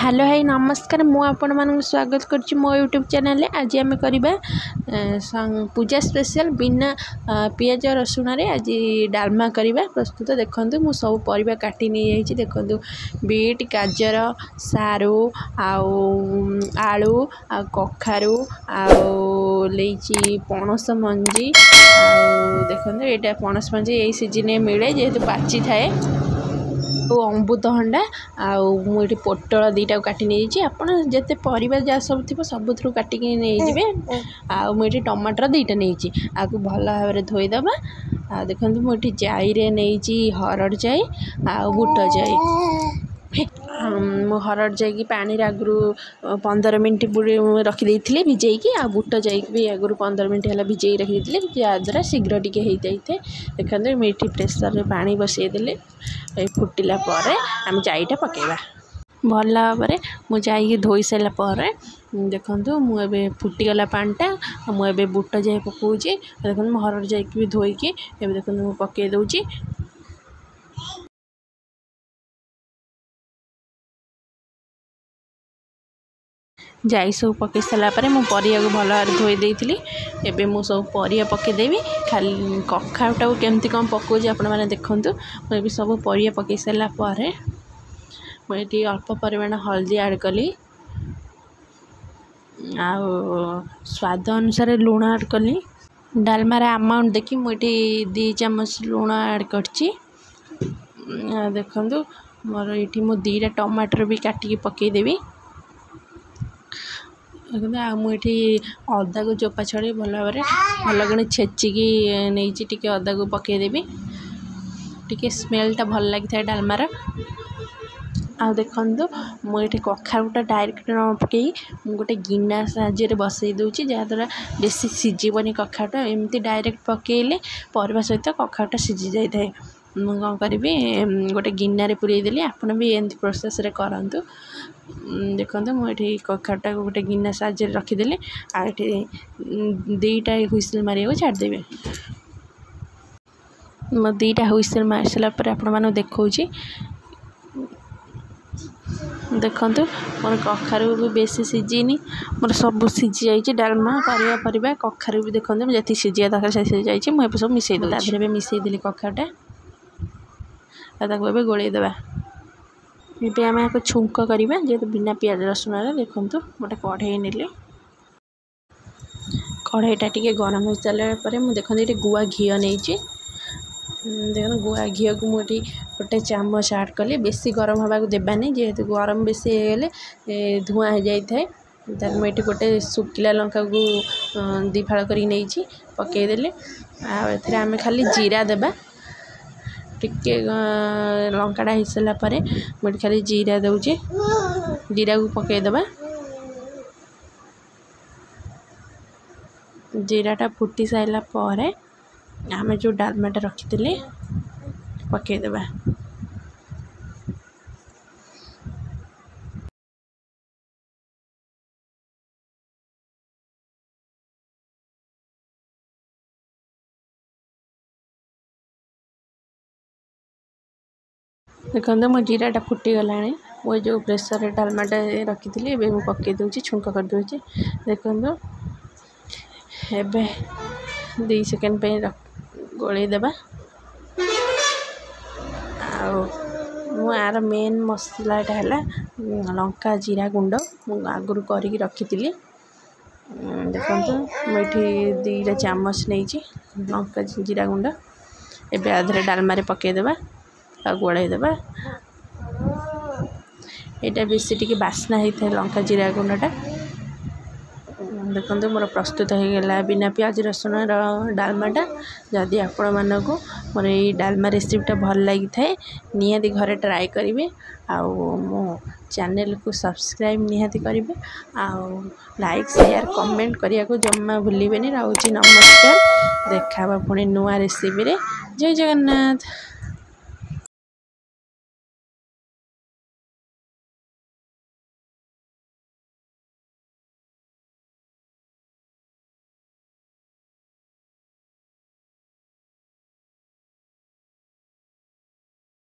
Hello hi नमस्कार मु आपण मानक स्वागत करछि मो यूट्यूब चैनल। आज आम करवा पूजा स्पेशल बिना पियाज रसुण रे आज डालमा करवा प्रस्तुत। देखो मु सब परिबा काटी नहीं जाइए। देखो बीट गाजर सारू आलू कखारू आईची पणस मंजी देखो ये पणस मंजी यही सीजन मिले जेहेतु पाची थाए। अमृतभंडा आठ पोटल दीटा काटी नहीं आपड़ जिते परिवा जहाँ सब थी सब काटिक नहीं आठ टमाटर दीटा नहीं आपको भल भाव में धोईदबा। देखो मुझे जाई नहीं हरड़ जाई बुट जाई मु हरड़ जाइए पानी आगु 15 मिनट रखी भिजेकी आ बुट जाइए भी आगु 15 मिनट है भिजे रखी जहाँद्वारा शीघ्र टी हो जाए। देखते मीठी प्रेसर पानी बसईदे फुटिला आम जाईटा पकेबा भल भाव में मुझे धोई सारापर। देखो मुझे फुटीगला पानीटा मुझे बुट जाए पकाऊँगी। देखो हरड़ जाइए भी धोईकी देखो मुझे पकई दूची। जाई सब पकई सारापर मु परिया को भल भाव धोई देती। एबे मु सब परिया पकईदेवी खाली कखारुटा को केमती कम पकाऊँ आपण मैंने देखूँ। मुझे सब परिया पकई सारापर मुझे अल्प परिमाण हल्दी ऐड कली स्वाद अनुसार लुण ऐड कली। डालमार अमाउंट देखी मुझे 2 चम्मच लुण ऐड करची। देखो मोर ये मु 2टा टमाटर भी काटिकी पकईदेवी। मुझे अदा को चोपा छड़ी भल भाव में भल कि छेचिकी नहीं टी अदा को पकईदेवी टी स्मेलटा भल लगी था डालमार। आ देखो मुझे कखारुटा डायरेक्ट न पकई गोटे गिना साहाଯ୍य बसई दूची जहाँद्वारा बेसी सीझबनी कखारुटा। एमती डायरेक्ट पकईले परिवा सहित कखारुटा सीझी जाए। मु कौन करी गोटे गिनारे पुरेदेली आपड़ भी एमती प्रोसेस रे करंतु। देखो मुझे कखारुटा को गोटे गिना साहाଯ୍य रखीदेली आ 2टा हुइसिल मारे छाड़देवी। मो 2टा हुइसिल मार सारापर आपण देखा देखु मोर कखारू भी बेसी सीझीनी मोर सब सीझी जाइए। डालमा परिवा कखारू भी देखो जी सीझा दरकार से सीझी जाइए। मुझे सब मिसई देली मिसईदेली कखारूटा ए गोलईदेवा। ये आम एक छुंक करवा जेहेतु बिना पियाज रसुण। देखो गोटे कढ़ई नेली कढ़ईटा टी गरम हो सारापर मुझे देखो ये गुआ घी नहीं देखो गुआ घी को मुझे गोटे चामच ऐड कली। बेसी गरम हवा को देवानी जेहेतु गरम बेसी धुआं हो जाए। तार मुझे गोटे सुखिला लंका को 2 फाड़ कर पकईदेली आम खाली जीरा देबा टिके लंकाटा हो सारापर मुझे खाली जीरा दूचे जीरा को पकईदेबा। जीराटा फुटी सारा पर आम जो डालमाटा रखी पकईदेबा। देखो मो जीराटा फुटीगला वो जो प्रेसर डालमाटा रखी थी पकई दूची छुंक कर दूची। देखो एबे 2 सेकेंड गोलईदेबा। आर मेन मसलाटा है लंका जीरा गुंड आगुरी करके रखी थी। देखो मुझे 2टा चामच नहीं लंका जीरा गुंड एबे आधे डालमारे पकईदेबा आ गोलईदेबा। यहाँ बेसी टी बास्ना होता है लंका जीरा गुंडटा। देखो मोर प्रस्तुत हो गला बिना पियाज रसुण डालमाटा। जदि आपण मानक मोर ये डालमा रेसिपीटा भल लगी थाए निहाती घरे ट्राए करेंगे। मो चैनल को सब्सक्राइब निहाती करेंगे लाइक शेयर कमेंट करने को जमा भूलें। रोचे नमस्कार देखा पुणी नुआ रेसिपी रे। जय जगन्नाथ।